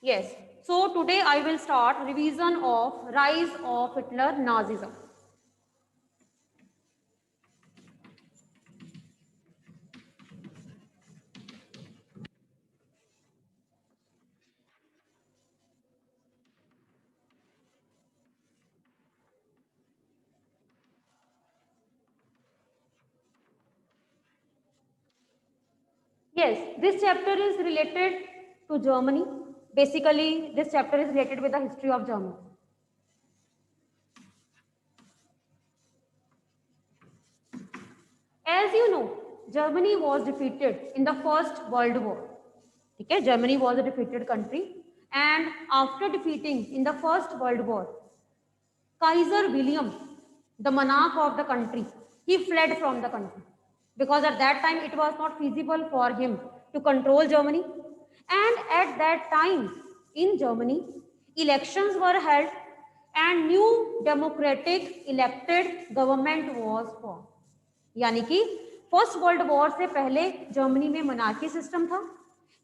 Yes. So today I will start revision of rise of Hitler Nazism. Yes, this chapter is related to Germany. Basically, this chapter is related with the history of Germany. As you know, Germany was defeated in the First World War. Okay, Germany was a defeated country, and after defeating in the First World War, Kaiser William, the monarch of the country, he fled from the country because at that time it was not feasible for him to control Germany. And at that time in Germany, elections were held and new democratic elected government was formed. यानी कि first world war से पहले Germany में monarchy system था,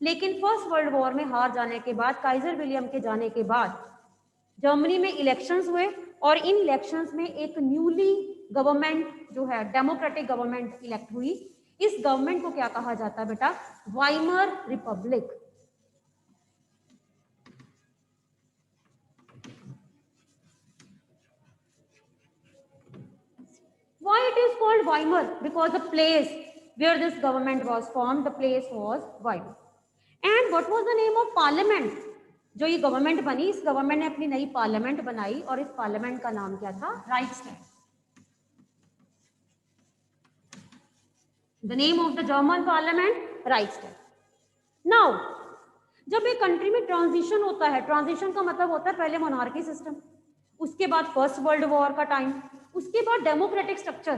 लेकिन first world war में हार जाने के बाद, काइजर विलियम के जाने के बाद जर्मनी में इलेक्शंस हुए और इन इलेक्शंस में एक न्यूली गवर्नमेंट जो है डेमोक्रेटिक गवर्नमेंट इलेक्ट हुई। इस गवर्नमेंट को क्या कहा जाता है बेटा? Weimar Republic. Why it is called Weimar? Because the place where this government was formed, the place was Weimar. And what was the name of parliament? जो ये गवर्नमेंट बनी, इस गवर्नमेंट ने अपनी नई पार्लियामेंट बनाई और इस पार्लियामेंट का नाम क्या था? Reichstag. The name of the German parliament Reichstag. Now जब एक कंट्री में ट्रांजिशन होता है, ट्रांजिशन का मतलब होता है पहले मोनार्की सिस्टम, उसके बाद फर्स्ट वर्ल्ड वॉर का टाइम, उसके बाद democratic structure.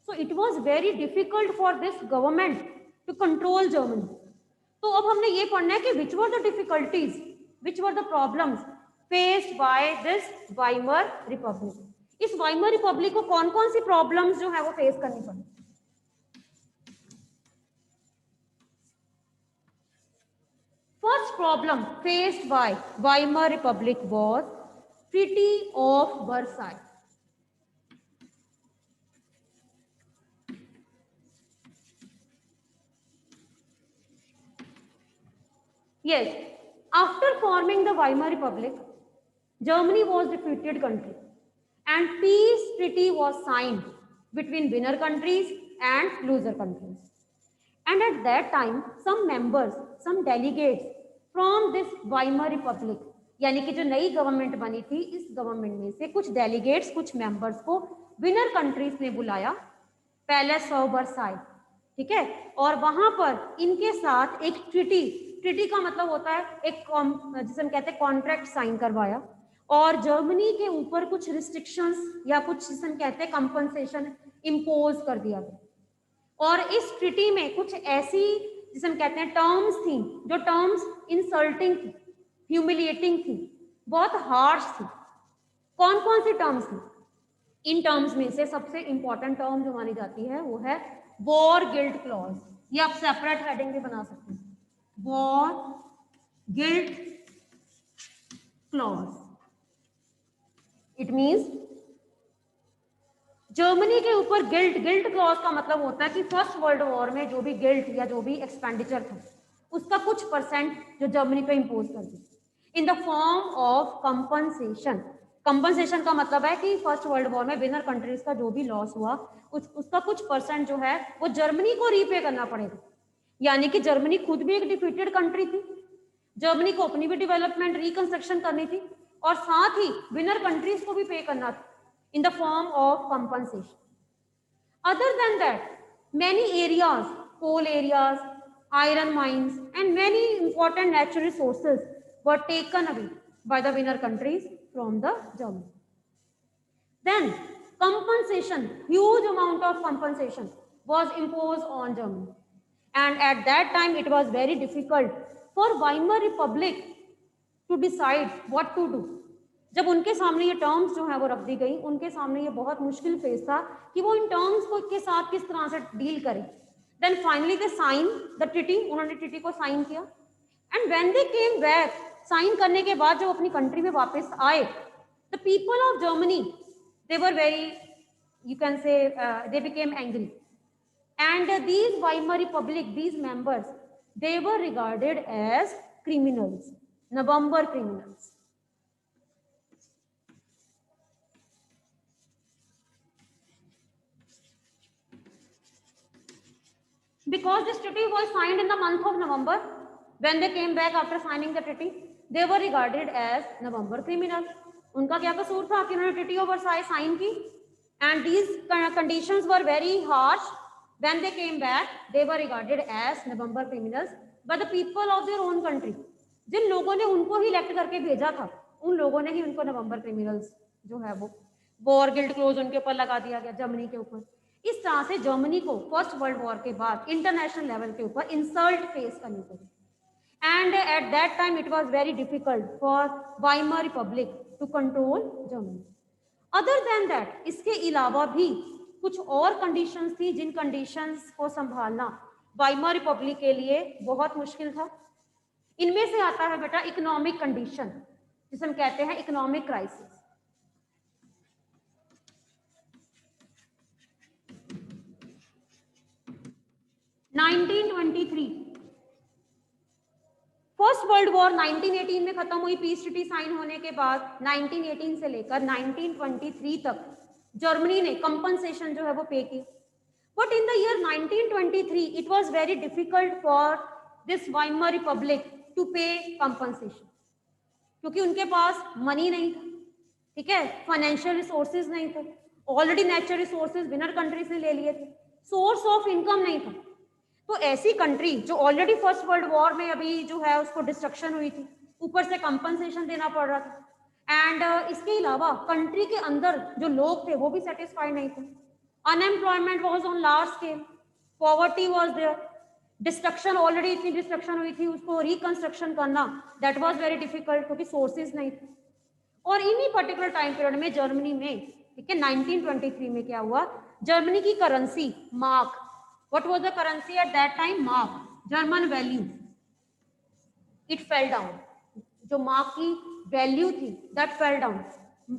So it was very difficult for this government to control Germany. तो अब हमने ये पढ़ना है कि which were the difficulties, which were the problems faced by this Weimar Republic. इस वाइमर रिपब्लिक को कौन कौन सी प्रॉब्लम्स जो है वो फेस करनी पड़ी? First problem faced by Weimar Republic was Treaty of Versailles. Yes, after forming the Weimar Republic, Germany was a defeated country and peace treaty was signed between winner countries and loser countries. And at that time, some members, some delegates from this Weimar Republic, यानी कि जो नई government बनी थी, इस government में से कुछ डेलीगेट्स, कुछ मेंबर्स को विनर कंट्रीज ने बुलाया पैलेस ऑफ वर्साई, ठीक है, और वहां पर इनके साथ एक ट्रीटी, ट्रीटी का मतलब होता है एक जिसे हम कहते हैं कॉन्ट्रैक्ट साइन करवाया और जर्मनी के ऊपर कुछ रिस्ट्रिक्शंस या कुछ जिसे हम कहते हैं कंपनसेशन इम्पोज कर दिया गया। और इस ट्रीटी में कुछ ऐसी जिसे हम कहते हैं टर्म्स थी जो टर्म्स इंसल्टिंग थी, ह्यूमिलिएटिंग थी, बहुत हार्श थी। कौन कौन सी टर्म्स थी? इन टर्म्स में से सबसे इंपॉर्टेंट टर्म जो मानी जाती है वो है वॉर गिल्ट क्लॉज। ये आप सेपरेट हेडिंग भी बना सकते हैं, war guilt clause. It means Germany के ऊपर गिल्ट, गिल्ट क्लॉज का मतलब होता है कि फर्स्ट वर्ल्ड वॉर में जो भी गिल्ट या जो भी एक्सपेंडिचर था उसका कुछ परसेंट जो जर्मनी पे इंपोज कर दी in the form of compensation. Compensation का मतलब है कि फर्स्ट वर्ल्ड वॉर में विनर कंट्रीज का जो भी लॉस हुआ उसका कुछ परसेंट जो है वो जर्मनी को रीपे करना पड़ेगा। यानी कि जर्मनी खुद भी एक डिफीटेड कंट्री थी, जर्मनी को अपनी भी डेवलपमेंट रिकंस्ट्रक्शन करनी थी और साथ ही विनर कंट्रीज को भी पे करना था in the form of compensation. Other than that, many areas, coal areas, iron mines, and many important natural resources were taken away by the winner countries from the Germany. Then, compensation, huge amount of compensation was imposed on Germany. And at that time, it was very difficult for Weimar Republic to decide what to do. जब उनके सामने ये terms जो है वो रख दी गई, उनके सामने ये बहुत मुश्किल फेज था कि वो इन टर्म्स को के साथ किस तरह से डील करें। Then finally they sign the treaty, उन्होंने ट्रीटी को साइन किया and when they came back sign करने के बाद जब अपनी कंट्री में वापस आए, the people of Germany they were very, you can say they became angry, and these Weimar Republic, these members, they were regarded as criminals, November criminals. Because this treaty was signed in the month of November, when they came back after signing the treaty, they were regarded as November criminals. उनका क्या कसूर था कि उन्होंने treaty of Versailles sign की, and these conditions were very harsh. When they came back, they were regarded as November criminals by the people of their own country. जिन लोगों ने उनको ही इलेक्ट करके भेजा था, उन लोगों ने ही उनको नवंबर क्रिमिनल्स जो है वो वॉर गिल्ड क्लोज उनके ऊपर लगा दिया गया, जर्मनी के ऊपर। इस तरह से जर्मनी को फर्स्ट वर्ल्ड वॉर के बाद इंटरनेशनल लेवल के ऊपर इंसल्ट फेस करनी पड़ी। And at that time it was very difficult for Weimar republic to control Germany. Other than that, इसके अलावा भी कुछ और कंडीशंस थी जिन कंडीशंस को संभालना वाइमर रिपब्लिक के लिए बहुत मुश्किल था। इनमें से आता है बेटा इकोनॉमिक कंडीशन, जिसे हम कहते हैं economic crisis. First world war 1918 में खत्म हुई, पीस ट्रीटी साइन होने के बाद 1918 से लेकर 1923 तक जर्मनी ने कंपनसेशन जो है वो पे की। But in the year 1923 it was very difficult for this Weimar republic to pay compensation, क्योंकि उनके पास मनी नहीं था, ठीक है, फाइनेंशियल रिसोर्सेज नहीं थे, already natural resources winner countries ने ले लिए थे, सोर्स ऑफ इनकम नहीं था। तो ऐसी कंट्री जो ऑलरेडी फर्स्ट वर्ल्ड वॉर में अभी जो है उसको डिस्ट्रक्शन हुई थी, ऊपर से कंपनसेशन देना पड़ रहा था, एंड इसके अलावा कंट्री के अंदर जो लोग थे वो भी सेटिस्फाइड नहीं थे। Unemployment was on large scale, poverty was there, destruction already इतनी डिस्ट्रक्शन हुई थी, उसको रिकंस्ट्रक्शन करना दैट वाज वेरी डिफिकल्ट, क्योंकि सोर्सेज नहीं थे। और इन्हीं पर्टिकुलर टाइम पीरियड में जर्मनी में, ठीक है, 1923 में क्या हुआ, जर्मनी की currency mark, what was the currency at that time, mark, German value, it fell down. जो मार्क की वैल्यू थी दैट फेल डाउन।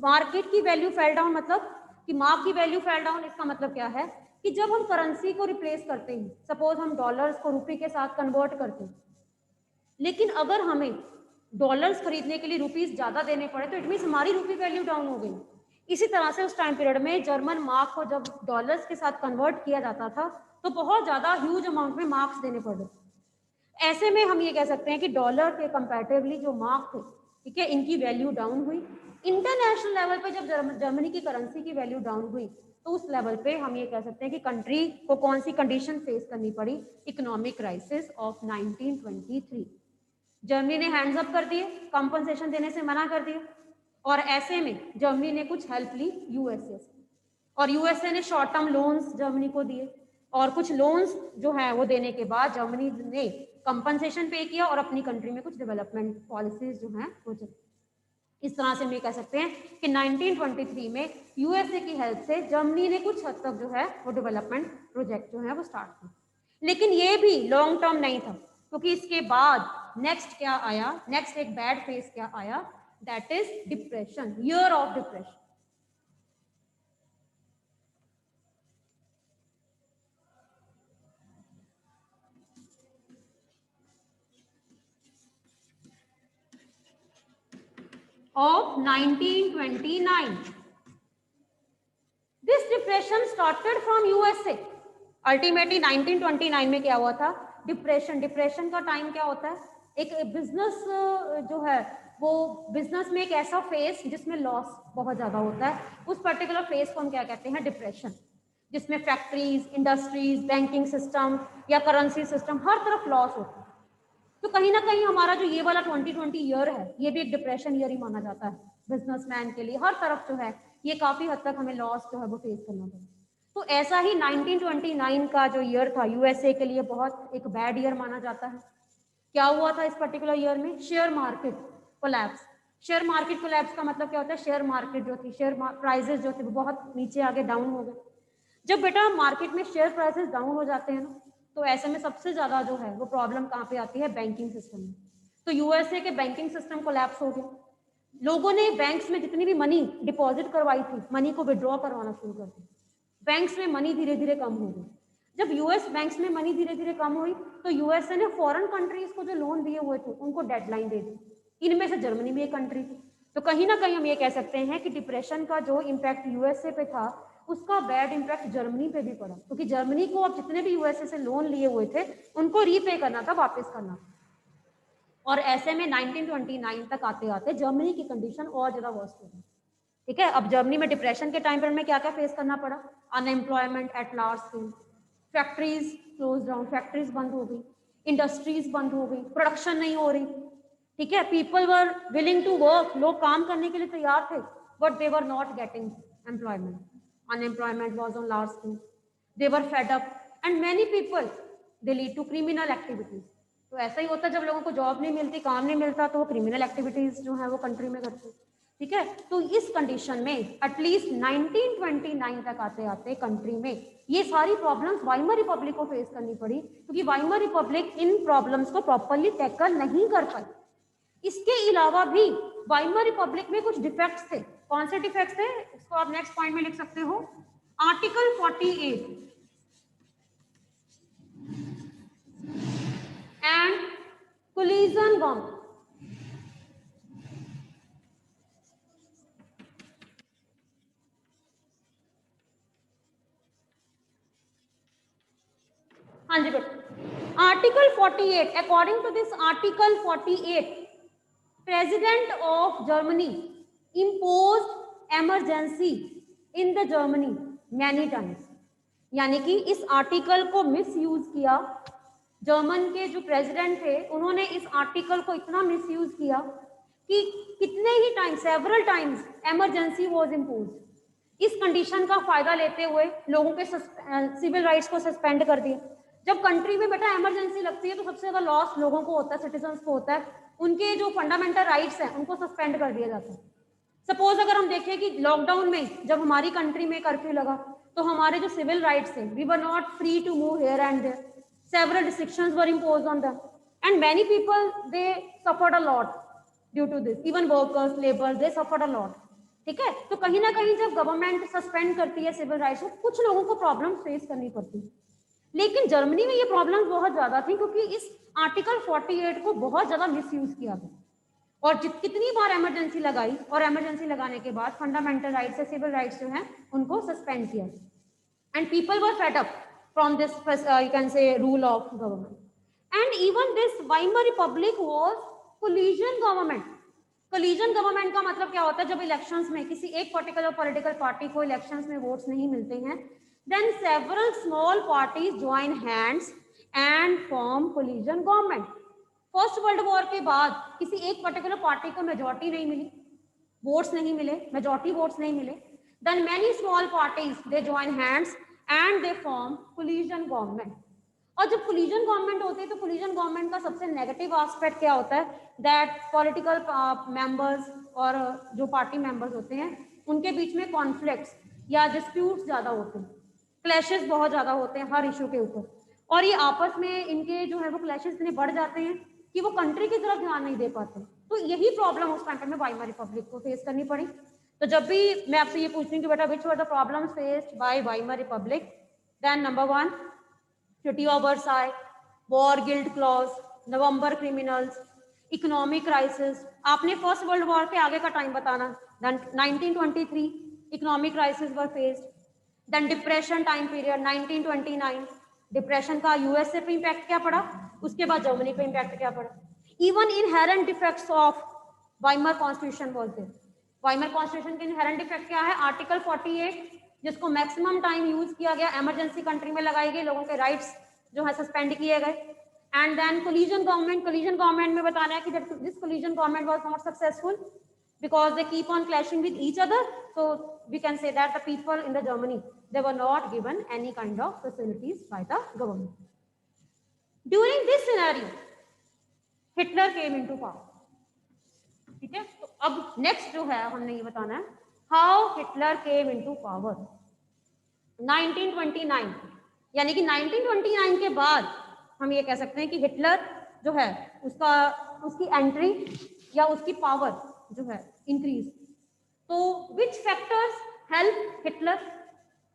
मार्केट की वैल्यू फेल डाउन मतलब कि मार्क की वैल्यू फेल डाउन, इसका मतलब क्या है कि जब हम करेंसी को रिप्लेस करते हैं, सपोज हम डॉलर्स को रुपये के साथ कन्वर्ट करते हैं, लेकिन अगर हमें डॉलर्स खरीदने के लिए रुपीस ज्यादा देने पड़े तो इट मीन्स हमारी रुपी वैल्यू डाउन हो गई। इसी तरह से उस टाइम पीरियड में जर्मन मार्क को जब डॉलर्स के साथ कन्वर्ट किया जाता था तो बहुत ज्यादा ह्यूज अमाउंट में मार्क्स देने पड़ रहे। ऐसे में हम ये कह सकते हैं कि डॉलर के कंपैरेटिवली जो मार्क थे, ठीक है, इनकी वैल्यू डाउन हुई। इंटरनेशनल लेवल पे जब जर्मनी की करेंसी की वैल्यू डाउन हुई तो उस लेवल पे हम ये कह सकते हैं कि कंट्री को कौन सी कंडीशन फेस करनी पड़ी, इकोनॉमिक क्राइसिस ऑफ 1923। जर्मनी ने हैंड्स अप कर दिए, कंपनसेशन देने से मना कर दिया, और ऐसे में जर्मनी ने कुछ हेल्प ली यूएसए से, और यूएसए ने शॉर्ट टर्म लोन्स जर्मनी को दिए, और कुछ लोन्स जो है वो देने के बाद जर्मनी ने कंपनसेशन पे किया और अपनी कंट्री में कुछ डेवलपमेंट पॉलिसीज जो हैं वो चली। इस तरह से हम ये कह सकते हैं कि 1923 में यूएसए की हेल्प से जर्मनी ने कुछ हद तक जो है वो डेवलपमेंट प्रोजेक्ट जो है वो स्टार्ट किया। लेकिन ये भी लॉन्ग टर्म नहीं था, क्योंकि इसके बाद नेक्स्ट क्या आया, नेक्स्ट एक बैड फेज क्या आया, that is depression, year of depression. of 1929. This depression started from USA. Ultimately 1929 में क्या हुआ था, डिप्रेशन। डिप्रेशन का टाइम क्या होता है, एक बिजनेस जो है वो बिजनेस में एक ऐसा फेस जिसमें लॉस बहुत ज्यादा होता है, उस पर्टिकुलर फेस को हम क्या कहते हैं, डिप्रेशन, जिसमें फैक्ट्रीज, इंडस्ट्रीज, बैंकिंग सिस्टम या करेंसी सिस्टम हर तरफ लॉस होता है। तो कहीं ना कहीं हमारा जो ये वाला 2020 ईयर है ये भी एक डिप्रेशन ईयर ही माना जाता है बिजनेसमैन के लिए। हर तरफ जो है ये काफी हद तक हमें लॉस जो है वो फेस करना पड़ा। तो ऐसा ही 1929 का जो ईयर था यूएसए के लिए बहुत एक बैड ईयर माना जाता है। क्या हुआ था इस पर्टिकुलर ईयर में, share market collapse. Share market collapse का मतलब क्या होता है, शेयर मार्केट जो थी, शेयर प्राइजेस जो थे वो बहुत नीचे आगे डाउन हो गए। जब बेटा मार्केट में शेयर प्राइसेस डाउन हो जाते हैं ना, तो ऐसे में सबसे ज्यादा जो है वो प्रॉब्लम कहाँ पे आती है, बैंकिंग सिस्टम में। तो यूएसए के बैंकिंग सिस्टम कोलैप्स हो गया, लोगों ने बैंक्स में जितनी भी मनी डिपॉजिट करवाई थी मनी को विड्रॉ करवाना शुरू कर दिया, बैंक्स में मनी धीरे धीरे कम हो गई। जब यूएस बैंक्स में मनी धीरे धीरे कम हुई तो यूएसए ने फॉरेन कंट्रीज को जो लोन दिए हुए थे उनको डेडलाइन दे दी, इनमें से जर्मनी भी एक कंट्री थी। तो कहीं ना कहीं हम ये कह सकते हैं कि डिप्रेशन का जो इम्पैक्ट यूएसए पे था उसका बैड इम्पैक्ट जर्मनी पे भी पड़ा, क्योंकि जर्मनी को अब जितने भी यूएसए से लोन लिए हुए थे उनको रीपे करना था, वापस करना था। और ऐसे में 1929 तक आते आते जर्मनी की कंडीशन और ज्यादा वर्स्ट हो गई। ठीक है, अब जर्मनी में डिप्रेशन के टाइम पर हमें क्या क्या फेस करना पड़ा, unemployment at large scale, factories close down, factories बंद हो गई, इंडस्ट्रीज बंद हो गई, प्रोडक्शन नहीं हो रही। ठीक है, people were willing to work, लोग काम करने के लिए तैयार थे but they were not getting employment, unemployment was on large scale, they were fed up and many people they lead to criminal activities. तो ऐसा ही होता है, जब लोगों को जॉब नहीं मिलती, काम नहीं मिलता, तो वो क्रिमिनल एक्टिविटीज जो है वो कंट्री में करते। ठीक है, तो इस कंडीशन में एटलीस्ट 1929 तक आते आते कंट्री में ये सारी प्रॉब्लम्स वाइमर रिपब्लिक को फेस करनी पड़ी, क्योंकि वाइमर रिपब्लिक इन प्रॉब्लम्स को प्रॉपरली टैकल नहीं कर पाई। इसके अलावा भी वाइमर रिपब्लिक में कुछ डिफेक्ट्स थे। कौन से डिफेक्ट्स थे, इसको आप नेक्स्ट पॉइंट में लिख सकते हो, आर्टिकल 48 एंड कोलिजन बॉम्ब। हाँ जी बेटा, article 48, according to this article 48 president of Germany imposed emergency in the Germany many times, यानी कि इस आर्टिकल को मिस यूज किया। जर्मन के जो प्रेसिडेंट थे उन्होंने इस आर्टिकल को इतना मिस यूज किया कि कितने ही time, several times emergency was imposed. इस कंडीशन का फायदा लेते हुए लोगों के सिविल राइट्स को सस्पेंड कर दिया। जब कंट्री में बेटा इमरजेंसी लगती है तो सबसे ज्यादा लॉस लोगों को होता है, सिटीजन्स को होता है, उनके जो फंडामेंटल राइट्स हैं उनको सस्पेंड कर दिया जाता है। सपोज अगर हम देखें कि लॉकडाउन में जब हमारी कंट्री में कर्फ्यू लगा तो हमारे जो सिविल राइट्स थे, we were not free to move here and there, several restrictions were imposed on them and many people they suffered a lot due to this, even workers, labor, they suffered a lot। ठीक है, तो कहीं ना कहीं जब government suspend करती है civil rights को, कुछ लोगों को प्रॉब्लम फेस करनी पड़ती है। लेकिन जर्मनी में ये प्रॉब्लम बहुत ज्यादा थी क्योंकि इस आर्टिकल 48 को बहुत ज्यादा मिस यूज किया गया और कितनी बार इमरजेंसी लगाई और इमरजेंसी लगाने के बाद फंडामेंटल राइट्स, सिविल राइट्स जो है उनको सस्पेंड किया and people were fed up from this you can say rule of government, and even this Weimar Republic was collision government। collision government का मतलब क्या होता है, जब इलेक्शंस में किसी एक पर्टिकुलर पॉलिटिकल पार्टी को इलेक्शंस में वोट्स नहीं मिलते हैं, then several small parties join hands and form collision government। First world war के बाद किसी एक पर्टिकुलर पार्टी को मेजॉरिटी नहीं मिली, वोट्स नहीं मिले, मेजॉरिटी वोट्स नहीं मिले, then many small parties they join hands and they form collision government। और जब collision government होती है तो collision government का सबसे नेगेटिव एस्पेक्ट क्या होता है, that political members और जो पार्टी मेंबर्स होते हैं उनके बीच में कॉन्फ्लिक्ट्स या डिस्प्यूट्स ज्यादा होते हैं, क्लैशेस बहुत ज्यादा होते हैं हर इशू के ऊपर, और ये आपस में इनके जो है वो क्लैशेस इतने बढ़ जाते हैं कि वो कंट्री की तरफ ध्यान नहीं दे पाते। तो यही प्रॉब्लम उस टाइम पे वाइमर रिपब्लिक को फेस करनी पड़ी। तो जब भी मैं आपसे ये पूछती हूँ कि बेटा which were the problems faced by Weimar Republic, then number 1 treaty of Versailles, war guilt clause, November criminals, economic crisis, आपने फर्स्ट वर्ल्ड वॉर के आगे का टाइम बताना, then 1923 economic crisis were faced, then depression time period 1929, depression का USA पे impact क्या पड़ा, उसके बाद जर्मनी पे इम्पैक्ट क्या पड़ा, even inherent defects of Weimar constitution was there. Weimar constitution के इनहेरेंट डिफेक्ट क्या है, आर्टिकल 48 जिसको मैक्सिमम टाइम यूज किया गया, इमरजेंसी कंट्री में लगाई गई, लोगों के राइट्स जो है सस्पेंड किए गए, and then coalition government. Coalition government में बताना है कि this coalition government was not successful because they keep on clashing with each other, so we can say that the people in the Germany they were not given any kind of facilities by the government. During this scenario Hitler came into power। ठीक है, तो अब next जो है हमने ये बताना है how Hitler came into power 1929, यानी कि 1929 के बाद हम ये कह सकते हैं कि हिटलर जो है उसका उसकी एंट्री या उसकी पावर जो है इंक्रीज। तो विच फैक्टर्स हेल्प हिटलर?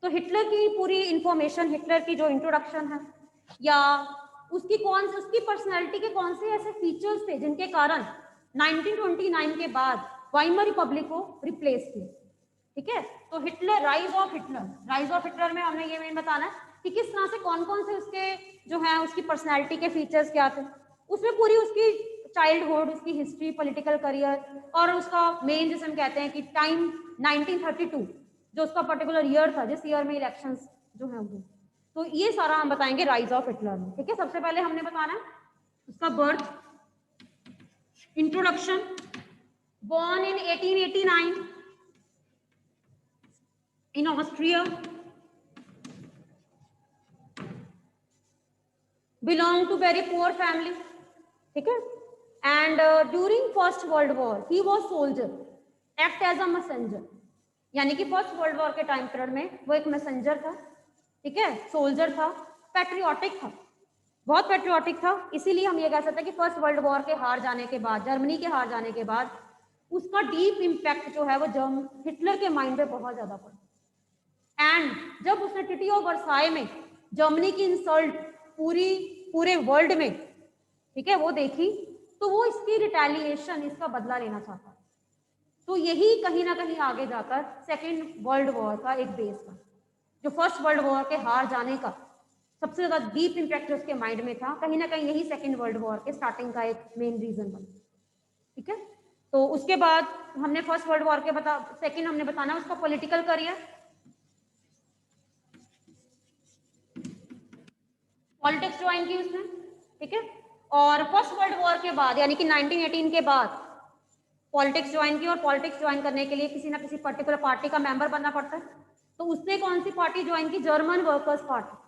तो हिटलर की पूरी इंफॉर्मेशन, हिटलर की जो इंट्रोडक्शन है या उसकी पर्सनैलिटी के कौन से ऐसे फीचर्स थे जिनके कारण 1929 के बाद वाइमर रिपब्लिक को रिप्लेस किया। ठीक है, तो हिटलर, राइज ऑफ हिटलर में हमने ये मेन बताना है कि किस तरह से कौन कौन से उसके जो है उसकी पर्सनैलिटी के फीचर्स क्या थे, उसमें पूरी उसकी चाइल्डहुड, उसकी हिस्ट्री, पॉलिटिकल करियर और उसका मेन जिसे हम कहते हैं कि टाइम 1932 जो उसका पर्टिकुलर ईयर था, जिस ईयर में इलेक्शंस जो है वो, तो ये सारा हम बताएंगे राइज ऑफ हिटलर में। ठीक है, सबसे पहले हमने बताना उसका birth, introduction, born in 1889 in Austria, belong to very poor family. ठीक है, and during First World War he was soldier, act as a messenger, यानी कि फर्स्ट वर्ल्ड वॉर के टाइम पीरियड में वो एक मैसेंजर था। ठीक है, सोल्जर था, पैट्रियोटिक था, बहुत पैट्रियोटिक था। इसीलिए हम ये कह सकते हैं कि फर्स्ट वर्ल्ड वॉर के हार जाने के बाद, जर्मनी के हार जाने के बाद उसका डीप इम्पैक्ट जो है वो हिटलर के माइंड पे बहुत ज्यादा पड़ा। एंड जब उसने ट्रीटी ऑफ वर्साई में जर्मनी की इंसल्ट पूरे वर्ल्ड में, ठीक है, वो देखी, तो वो इसकी रिटेलिएशन, इसका बदला लेना चाहता। तो यही कहीं ना कहीं आगे जाकर सेकेंड वर्ल्ड वॉर का एक बेस था। जो फर्स्ट वर्ल्ड वॉर के हार जाने का सबसे ज्यादा डीप इम्पैक्ट जो उसके माइंड में था, कहीं ना कहीं यही सेकेंड वर्ल्ड वॉर के स्टार्टिंग का एक मेन रीजन बना। ठीक है, तो उसके बाद हमने फर्स्ट वर्ल्ड वॉर के सेकेंड हमने बताना उसका पॉलिटिकल करियर। पॉलिटिक्स ज्वाइन की उसने। ठीक है, और फर्स्ट वर्ल्ड वॉर के बाद यानी कि 1918 के बाद पॉलिटिक्स ज्वाइन की, और पॉलिटिक्स ज्वाइन करने के लिए किसी ना किसी पर्टिकुलर पार्टी का मेंबर बनना पड़ता है। तो उसने कौन सी पार्टी ज्वाइन की? German workers party.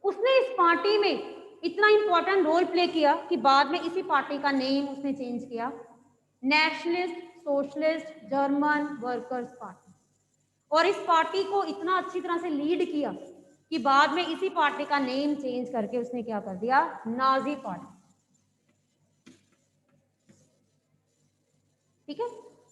उसने इस पार्टी में इतना इंपॉर्टेंट रोल प्ले किया कि बाद में इसी पार्टी का नेम उसने चेंज किया, nationalist socialist German workers party. और इस पार्टी को इतना अच्छी तरह से लीड किया कि बाद में इसी पार्टी का नेम चेंज करके उसने क्या कर दिया? Nazi party. ठीक है,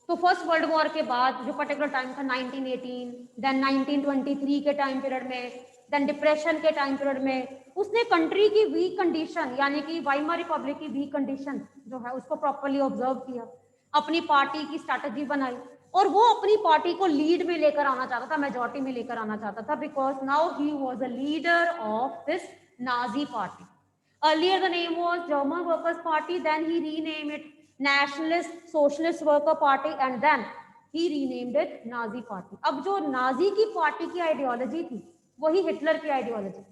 तो फर्स्ट वर्ल्ड वॉर के बाद जो पर्टिकुलर टाइम था 1918, देन 1923 के टाइम पीरियड में, देन डिप्रेशन के टाइम पीरियड में उसने कंट्री की वीक कंडीशन यानी कि वाइमर रिपब्लिक की वीक कंडीशन जो है उसको प्रॉपर्ली ऑब्जर्व किया, अपनी पार्टी की स्ट्रैटेजी बनाई और वो अपनी पार्टी को लीड में लेकर आना चाहता था, मेजॉरिटी में लेकर आना चाहता था, because now he was a leader of this Nazi party. Earlier the name was German Workers Party, then he renamed it Nationalist Socialist Worker Party and then he renamed it Nazi Party. अब जो Nazi की party की ideology थी वही Hitler की ideology.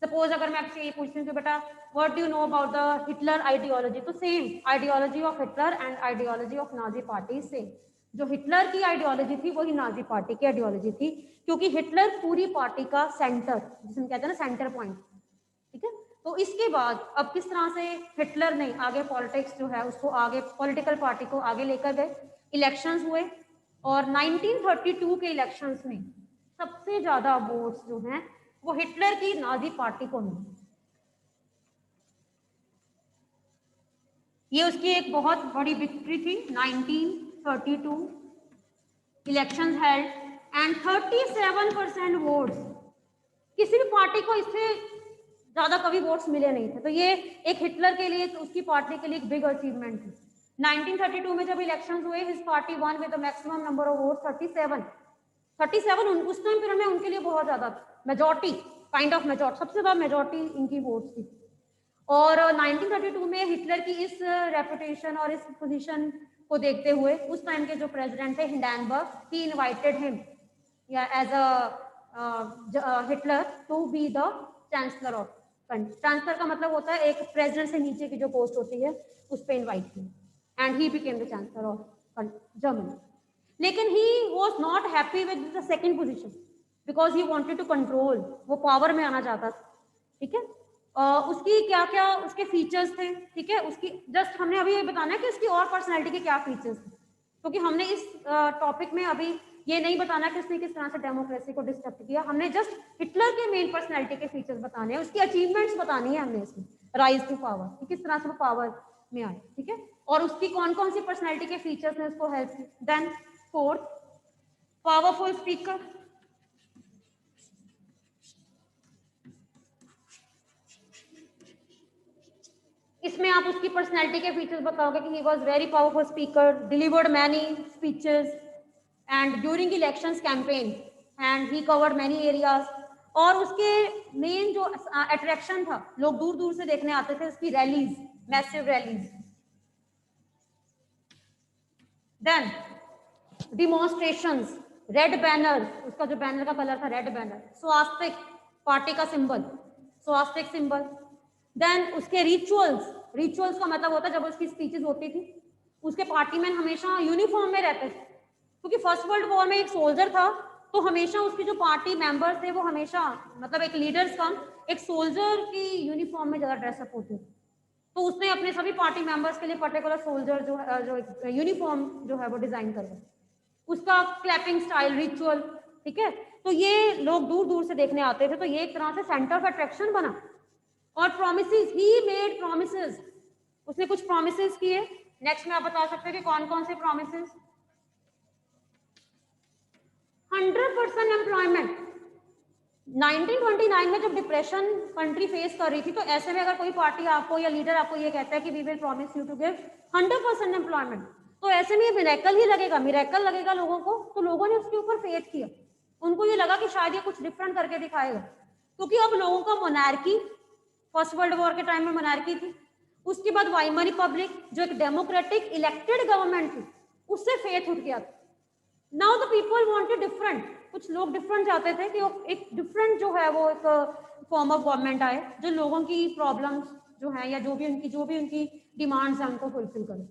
Suppose अगर मैं आपसे ये पूछती हूँ कि बेटा what do you know about the Hitler ideology, तो same ideology of Hitler and ideology of Nazi party same. जो हिटलर की आइडियोलॉजी थी वही नाजी पार्टी की आइडियोलॉजी थी, क्योंकि हिटलर पूरी पार्टी का सेंटर, जिसे हम कहते हैं ना सेंटर पॉइंट। ठीक है, तो इसके बाद अब किस तरह से हिटलर ने आगे पॉलिटिक्स जो है उसको आगे, पॉलिटिकल पार्टी को आगे लेकर गए, इलेक्शंस हुए और 1932 के इलेक्शंस में सबसे ज्यादा वोट्स जो हैं वो हिटलर की नाजी पार्टी को मिले। ये उसकी एक बहुत बड़ी विक्ट्री थी। 1932 इलेक्शंस हेल्ड एंड 37% वोट्स, किसी भी पार्टी को इससे ज्यादा कभी वोट्स मिले नहीं थे। तो ये एक हिटलर के लिए, उसकी पार्टी के लिए एक बिग अचीवमेंट थी। 1932 में जब इलेक्शंस हुए, his party one with the maximum number of votes 37 उस टाइम पीरियड में उनके लिए बहुत ज्यादा मेजॉरिटी, काइंड ऑफ मेजॉरिटी, सबसे ज्यादा मेजॉरिटी इनकी वोट्स थी। और 1932 में हिटलर की इस रेपुटेशन और इस पोजीशन को देखते हुए उस टाइम के जो प्रेसिडेंट थे हिंडेनबर्ग, ही इनवाइटेड हिम या as a Hitler to be the chancellor of country. Chancellor का मतलब होता है एक प्रेसिडेंट से नीचे की जो पोस्ट होती है उस पर इनवाइट किया and he became the chancellor of Germany. लेकिन he was not happy with the second position because he wanted to control, वो पावर में आना चाहता था। ठीक है, उसकी क्या क्या उसके फीचर्स थे, ठीक है, उसकी जस्ट हमने अभी ये बताना है कि उसकी और पर्सनैलिटी के क्या फीचर्स थे। क्योंकि हमने इस टॉपिक में अभी ये नहीं बताना कि उसने किस तरह से डेमोक्रेसी को डिस्ट्रक्ट किया, हमने जस्ट हिटलर के मेन पर्सनैलिटी के फीचर्स बताने हैं, उसकी अचीवमेंट्स बतानी है हमने इसमें, राइज टू पावर, कि किस तरह से वो पावर में आए, ठीक है, और उसकी कौन कौन सी पर्सनैलिटी के फीचर्स ने उसको हेल्प की। Then fourth, powerful speaker. इसमें आप उसकी पर्सनैलिटी के फीचर्स बताओगे कि he was very powerful speaker, delivered many speeches and during elections campaign and he covered many areas. और उसके मेन जो अट्रैक्शन था, लोग दूर दूर से देखने आते थे, उसकी rallies, massive rallies. Then demonstrations, red banner, उसका जो बैनर का कलर था रेड बैनर, स्वास्तिक, पार्टी का सिंबल, स्वास्तिक सिंबल। देन उसके रिचुअल्स, रिचुअल्स का मतलब होता है जब उसकी स्पीचेस होती थी, उसके पार्टी मैन हमेशा यूनिफॉर्म में रहते थे, क्योंकि फर्स्ट वर्ल्ड वॉर में एक सोल्जर था, तो हमेशा उसकी जो पार्टी मेंबर्स थे वो हमेशा, मतलब एक लीडर्स कम एक सोल्जर की यूनिफॉर्म में ज्यादा ड्रेसअप होते थे, तो उसने अपने सभी पार्टी मेंबर्स के लिए पर्टिकुलर सोल्जर जो यूनिफॉर्म जो है वो डिजाइन करवाया, उसका क्लैपिंग स्टाइल, रिचुअल, ठीक है, तो ये लोग दूर दूर से देखने आते थे, तो ये एक तरह से सेंटर ऑफ अट्रैक्शन बना। और प्रोमिसेस, ही मेड प्रोमिसेस, उसने कुछ प्रोमिसेस किए। नेक्स्ट में आप बता सकते हैं कि कौन कौन से प्रोमिसेस। 100% एम्प्लॉयमेंट। 1929 में जब डिप्रेशन कंट्री फेस कर रही थी, तो ऐसे में अगर कोई पार्टी आपको या लीडर आपको ये कहता है कि we will promise you to give 100% employment, तो ऐसे में ये मिरेकल ही लगेगा, मिरेकल लगेगा लोगों को, तो लोगों ने उसके ऊपर फेथ किया, उनको ये लगा कि शायद ये कुछ डिफरेंट करके दिखाएगा, क्योंकि अब लोगों का मोनार्की, फर्स्ट वर्ल्ड वॉर के टाइम में मोनार्की थी, उसके बाद वाइमर रिपब्लिक जो एक डेमोक्रेटिक इलेक्टेड गवर्नमेंट थी, उससे फेथ उठ गया था। Now the people wanted different, कुछ लोग डिफरेंट चाहते थे कि एक डिफरेंट जो है वो एक फॉर्म ऑफ गवर्नमेंट आए जो लोगों की प्रॉब्लम्स जो है या जो भी उनकी डिमांड्स हैं उनको फुलफिल करे।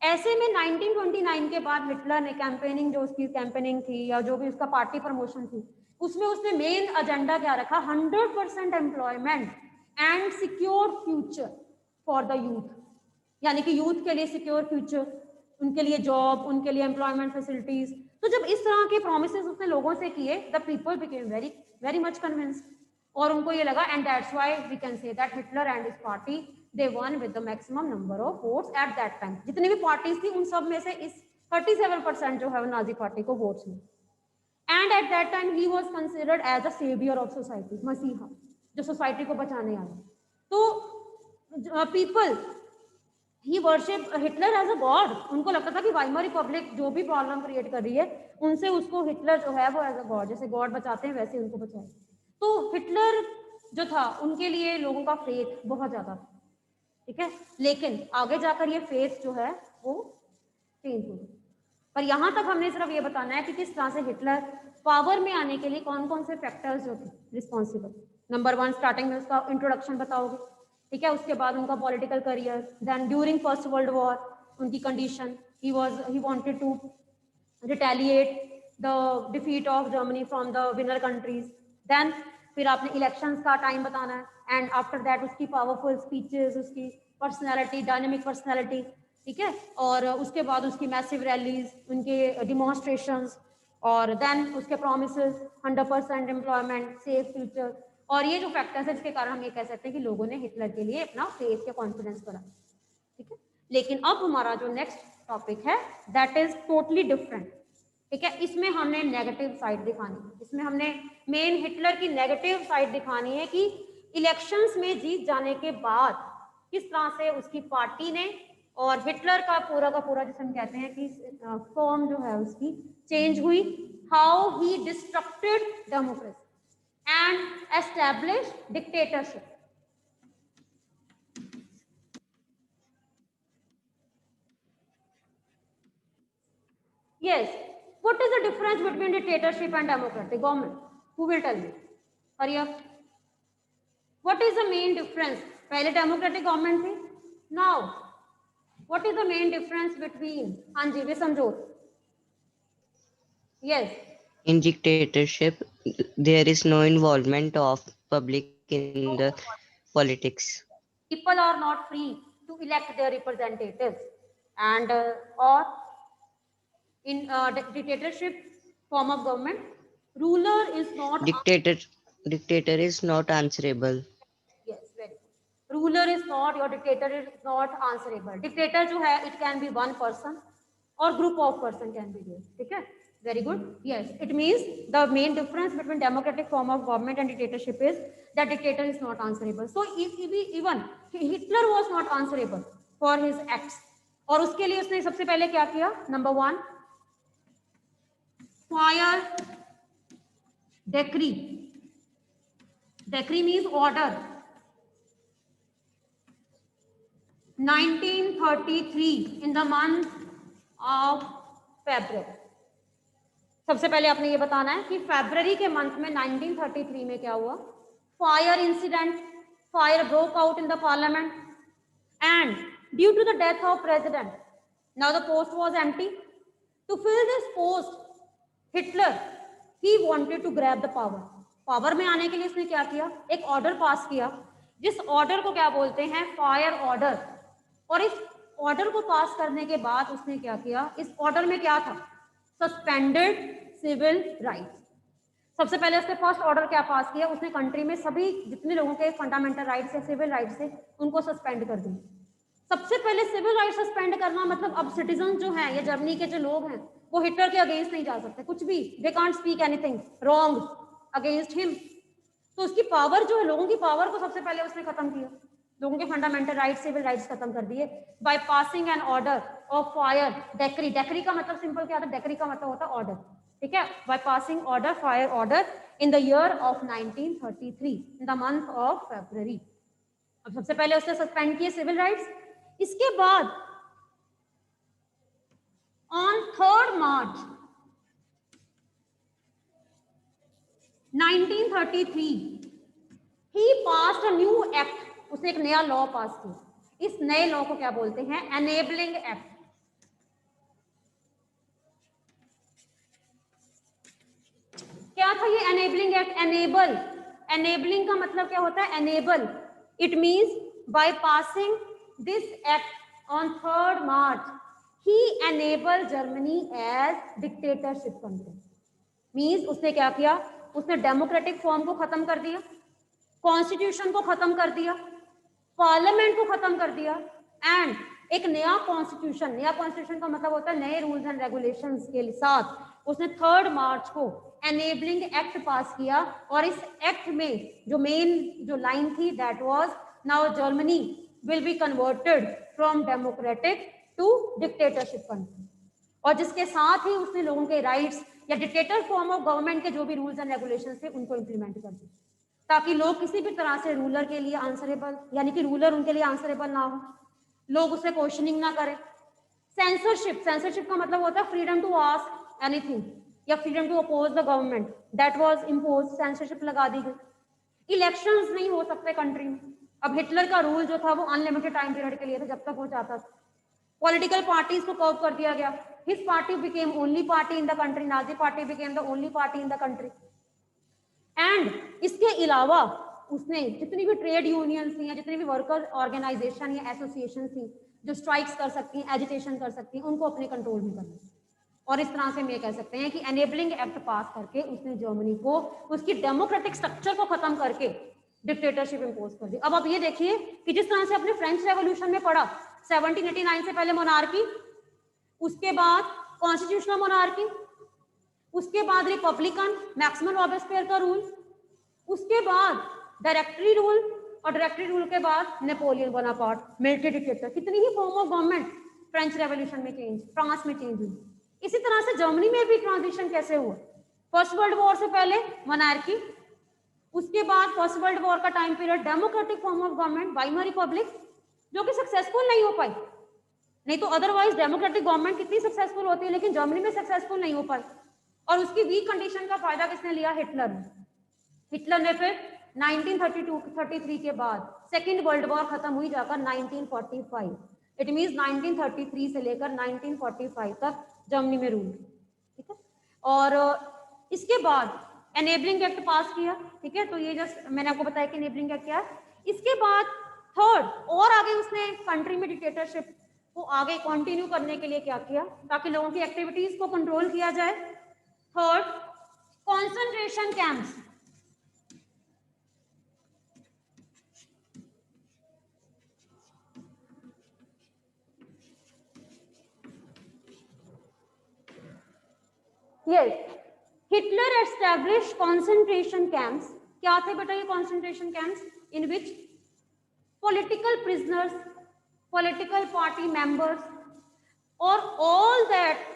ऐसे में 1929 के बाद हिटलर ने कैंपेनिंग, जो उसकी कैंपेनिंग थी या जो भी उसका पार्टी प्रमोशन थी, उसमें उसने मेन एजेंडा क्या रखा, 100% employment and secure future for the youth, यानी कि यूथ के लिए सिक्योर फ्यूचर, उनके लिए जॉब, उनके लिए एम्प्लॉयमेंट फैसिलिटीज। तो जब इस तरह के प्रोमिसेस उसने लोगों से किए, the people became very very much convinced, और उनको ये लगा, and that's why we can say that Hitler and his party they won with the maximum number of votes at that time. जितनी भी पार्टीज थी उन सब में से इस 37% जो है वो नाजी पार्टी को वोट्स मिले। And at that time he was considered as a saviour of society, मसीहा जो सोसाइटी को बचाने आया। तो people he worship Hitler as a god, उनको लगता था कि वाइमर रिपब्लिक जो भी प्रॉब्लम क्रिएट कर रही है उनसे उसको हिटलर जो है वो एज अ गॉड, जैसे गॉड बचाते हैं वैसे उनको बचाए। तो हिटलर जो था उनके लिए लोगों का फेथ बहुत ज्यादा था, ठीक है, लेकिन आगे जाकर ये फेथ जो है वो चेंज हो गई। पर यहाँ तक हमने सिर्फ ये बताना है कि किस तरह से हिटलर पावर में आने के लिए कौन कौन से फैक्टर्स जो थे रिस्पॉन्सिबल। नंबर 1, स्टार्टिंग में उसका इंट्रोडक्शन बताओगे, ठीक है, उसके बाद उनका political career, then during first world war उनकी condition, he wanted to retaliate the defeat of Germany from the winner countries. Then फिर आपने इलेक्शंस का टाइम बताना है, एंड आफ्टर दैट उसकी पावरफुल स्पीचेस, उसकी पर्सनैलिटी, डायनेमिक पर्सनैलिटी, ठीक है, और उसके बाद उसकी मैसिव रैलीज, उनके डिमॉन्स्ट्रेशंस, और देन उसके प्रोमिसेस, 100% एम्प्लॉयमेंट, सेफ फ्यूचर, और ये जो फैक्टर्स है जिसके कारण हम ये कह सकते हैं कि लोगों ने हिटलर के लिए अपना फेथ या कॉन्फिडेंस बढ़ा, ठीक है। लेकिन अब हमारा जो नेक्स्ट टॉपिक है दैट इज टोटली डिफरेंट, ठीक है, इसमें हमने नेगेटिव साइड दिखानी है, इसमें हमने मेन हिटलर की नेगेटिव साइड दिखानी है कि इलेक्शंस में जीत जाने के बाद किस तरह से उसकी पार्टी ने और हिटलर का पूरा जिसे हम कहते हैं कि फॉर्म जो है उसकी चेंज हुई, how he distracted democracy and establish dictatorship. Yes, what is the difference between dictatorship and democratic government? Who will tell me? Hurry up. What is the main difference? पहले democratic government थी, now what is the main difference between? हाँ जी, वे समझो. Yes. In dictatorship, there is no involvement of public in the politics. People are not free to elect their representatives, and or In dictatorship form of government, ruler is not Dictator is not answerable. yes, very good. Ruler is not, your dictator is not answerable. Dictator जो है, it can be one person or group of person can be there. ठीक है, very good. Yes, it means the main difference between democratic form of government and dictatorship is that dictator is not answerable. So even Hitler was not answerable for his acts. और उसके लिए उसने सबसे पहले क्या किया? Number 1, fire decree. Decree means order. 1933 in the month of February. सबसे पहले आपने ये बताना है कि फरवरी के मंथ में 1933 में क्या हुआ? Fire incident, fire broke out in the parliament and due to the death of president, now the post was empty. To fill this post, Hitler he wanted to grab the power. Power में आने के लिए उसने क्या किया? एक order pass किया, जिस ऑर्डर को क्या बोलते हैं? Fire order. और इस ऑर्डर को पास करने के बाद उसने क्या किया? इस ऑर्डर में क्या था? Suspended civil rights. सबसे पहले उसने फर्स्ट ऑर्डर क्या पास किया? उसने कंट्री में सभी जितने लोगों के फंडामेंटल राइट्स या सिविल राइट्स थे उनको सस्पेंड कर दिया. सबसे पहले सिविल राइट सस्पेंड करना मतलब अब सिटीजन जो हैं या जर्मनी के जो लोग हैं वो हिटलर के अगेंस्ट नहीं जा सकते, कुछ भी. They can't speak anything wrong against him. तो उसकी पावर जो है, लोगों की पावर को सबसे पहले उसने खत्म किया. लोगों के फंडामेंटल राइट्स, सिविल राइट्स खत्म कर दिए by passing an order of fire decree. Decree का मतलब सिंपल क्या था? डेक्री का मतलब होता है ऑर्डर. ठीक है, by passing order, fire order in the year of 1933 in the month of February. अब सबसे पहले उसने सस्पेंड किए सिविल राइट्स. इसके बाद on 3 March 1933 he passed a new act. उसने एक नया लॉ पास किया. इस नए लॉ को क्या बोलते हैं? Enabling act. क्या था ये एनेबलिंग एक्ट? एनेबल, एनेबलिंग का मतलब क्या होता है? Enable. It means by passing this act on 3 March he enable Germany as dictatorship country. Means उसने क्या किया? उसने डेमोक्रेटिक फॉर्म को खत्म कर दिया, कॉन्स्टिट्यूशन को खत्म कर दिया, पार्लियामेंट को खत्म कर दिया एंड एक नया कॉन्स्टिट्यूशन. नया कॉन्स्टिट्यूशन का मतलब होता है नए रूल्स एंड रेगुलेशंस के साथ उसने 3 मार्च को एनेबलिंग एक्ट पास किया. और इस एक्ट में जो मेन जो लाइन थी that was now Germany will be converted from democratic to dictatorship country. और जिसके साथ ही उसने लोगों के राइट्स या डिक्टेटर फॉर्म ऑफ गवर्नमेंट के जो भी रूल्स एंड रेगुलेशंस थे उनको इम्प्लीमेंट कर दिया, ताकि लोग किसी भी तरह से रूलर के लिए आंसरेबल, यानी कि रूलर उनके लिए आंसरेबल ना हो, लोग उसे क्वेश्चनिंग ना करें. सेंसरशिप, सेंसरशिप का मतलब होता है फ्रीडम टू आस्क एनीथिंग या freedom to oppose the government, that was impose. Censorship लगा दी गई. इलेक्शंस नहीं हो सकते कंट्री में. अब हिटलर का रूल जो था वो अनलिमिटेड टाइम पीरियड के लिए था, जब तक वो चाहता था. पॉलिटिकल पार्टीज को कर्व कर दिया गया. His party became only party in the country, Nazi party became the only party in the country. And इसके अलावा उसने जितनी भी ट्रेड यूनियंस थी या जितनी भी वर्कर ऑर्गेनाइजेशन या एसोसिएशन थी जो स्ट्राइक्स कर सकती हैं, एजिटेशन कर सकती हैं, उनको अपने कंट्रोल में करना. और इस तरह से हम ये कह सकते हैं कि एनेबलिंग एक्ट पास करके उसने जर्मनी को उसकी डेमोक्रेटिक स्ट्रक्चर को खत्म करके डिक्टेटरशिप इंपोज कर दी. अब आप ये देखिए कि जिस तरह से अपने फ्रेंच रेवोल्यूशन में पढ़ा, 1789 से पहले मोनार्की, उसके बाद कॉन्स्टिट्यूशनल मोनार्की, उसके बाद रिपब्लिकन मैक्सिमम रॉबेस्पियर का रूल, उसके बाद डायरेक्टरी रूल, और डायरेक्टरी रूल के बाद नेपोलियन बोनापार्ट मिलिट्री डिक्टेटर. कितनी ही form of government French revolution में चेंज, फ्रांस में चेंज हुई. इसी तरह से जर्मनी में भी ट्रांजिशन कैसे हुआ? फर्स्ट वर्ल्ड वॉर से पहले मोनार्की, उसके बाद फर्स्ट वर्ल्ड वॉर का time period democratic form of government Weimar Republic, जो कि सक्सेसफुल नहीं हो पाई. नहीं तो अदरवाइज डेमोक्रेटिक गवर्नमेंट कितनी सक्सेसफुल होती है, लेकिन जर्मनी में सक्सेसफुल नहीं हो पाई. और उसकी वीक कंडीशन का फायदा किसने लिया? हिटलर ने. हिटलर ने फिर 1932-33 के बाद सेकेंड वर्ल्ड वॉर खत्म हुई जाकर 1945. इट मींस 1933 से लेकर 1945 तक जर्मनी में रूल. ठीक है. और इसके बाद एनेबलिंग एक्ट पास किया. ठीक है, तो ये जस्ट मैंने आपको बताया कि एनेबलिंग एक्ट क्या है. इसके बाद थर्ड और आगे उसने कंट्री में डिक्टेटरशिप को आगे कंटिन्यू करने के लिए क्या किया, ताकि लोगों की एक्टिविटीज को कंट्रोल किया जाए। Third, concentration camps. Yes, Hitler establish concentration camps. क्या थे बेटा ये concentration camps? In which political prisoners, political party members और all that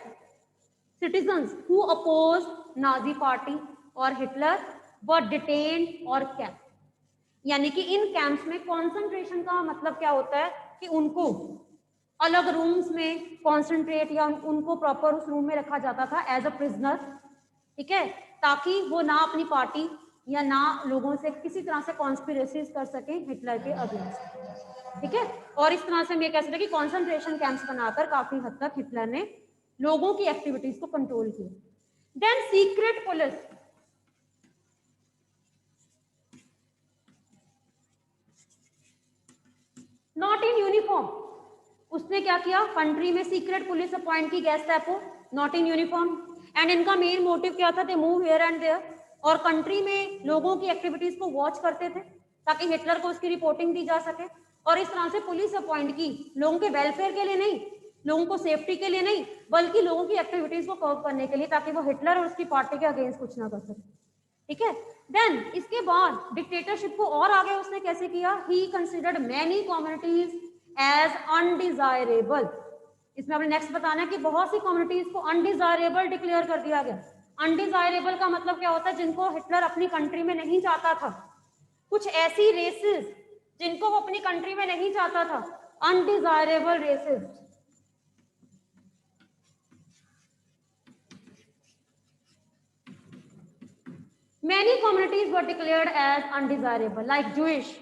citizens who opposed Nazi party or Hitler were detained or kept। यानी कि इन camps में concentration का मतलब क्या होता है कि उनको अलग रूम्स में कॉन्सेंट्रेट या उनको प्रॉपर उस रूम में रखा जाता था एज अ प्रिजनर, ठीक है, ताकि वो ना अपनी पार्टी या ना लोगों से किसी तरह से कॉन्स्पिरेसीज कर सके हिटलर के अगेंस्ट, ठीक है। और इस तरह से हम ये कह सकते हैं कि कॉन्सेंट्रेशन कैंप्स बनाकर काफी हद तक हिटलर ने लोगों की एक्टिविटीज को कंट्रोल किया। Then secret police. Not in uniform. उसने क्या किया, कंट्री में सीक्रेट पुलिस अपॉइंट की, Gestapo, not in uniform. And इनका मेन मोटिव क्या था, they move here and there, और कंट्री में लोगों की एक्टिविटीज को वॉच करते थे ताकि हिटलर को उसकी रिपोर्टिंग दी जा सके। और इस तरह से पुलिस अपॉइंट की लोगों के वेलफेयर के लिए नहीं, लोगों को सेफ्टी के लिए नहीं, बल्कि लोगों की एक्टिविटीज को कर्व करने के लिए, ताकि वो हिटलर और उसकी पार्टी के अगेंस्ट कुछ ना कर सके, ठीक है। देन इसके बाद डिक्टेटरशिप को और आगे उसने कैसे किया, he considered many communities as undesirable. इसमें आपने नेक्स्ट बताना है कि बहुत सी कम्युनिटीज को अनडिजायरेबल डिक्लेयर कर दिया गया। अनडिजायरेबल का मतलब क्या होता है, जिनको हिटलर अपनी कंट्री में नहीं चाहता था, कुछ ऐसी रेसेस जिनको वो अपनी कंट्री में नहीं चाहता था, undesirable races. Many communities were declared as undesirable, like Jewish,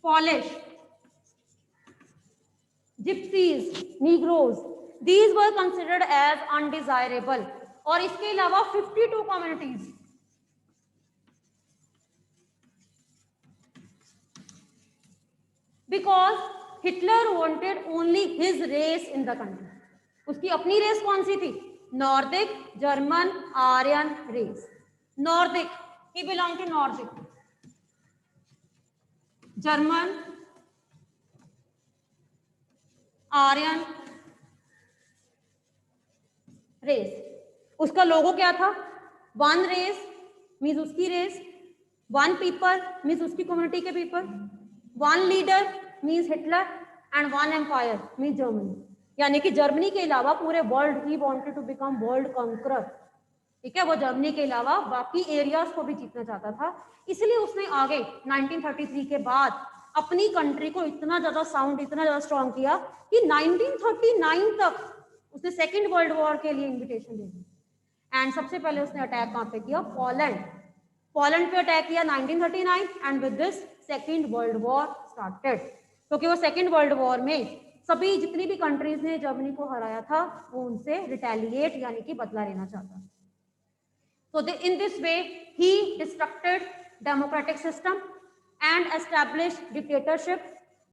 Polish, Gypsies, Negroes. These were considered as undesirable. और इसके अलावा 52 communities because Hitler wanted only his race in the country. उसकी अपनी रेस कौन सी थी, Nordic, German, Aryan race. Nordic, he belong to Nordic, German, Aryan race. उसका logo क्या था, वन रेस मीन्स उसकी रेस, वन पीपल मीन्स उसकी कम्युनिटी के people, one leader means Hitler, and one empire means Germany. यानी कि Germany के अलावा पूरे world, he wanted to become world conqueror, ठीक है। वो जर्मनी के अलावा बाकी एरियाज को भी जीतना चाहता था। इसलिए उसने आगे 1933 के बाद अपनी कंट्री को इतना ज्यादा साउंड, इतना ज्यादा स्ट्रॉन्ग किया कि 1939 तक उसने सेकेंड वर्ल्ड वॉर के लिए इन्विटेशन दे दी। एंड सबसे पहले उसने अटैक कहाँ पे किया, पोलैंड। पोलैंड पे अटैक किया 1939 and with this second world war started. क्योंकि वो सेकेंड वर्ल्ड वॉर में सभी जितनी भी कंट्रीज ने जर्मनी को हराया था वो उनसे रिटेलिएट यानी कि बदला लेना चाहता। So in this way he destructed democratic system and established dictatorship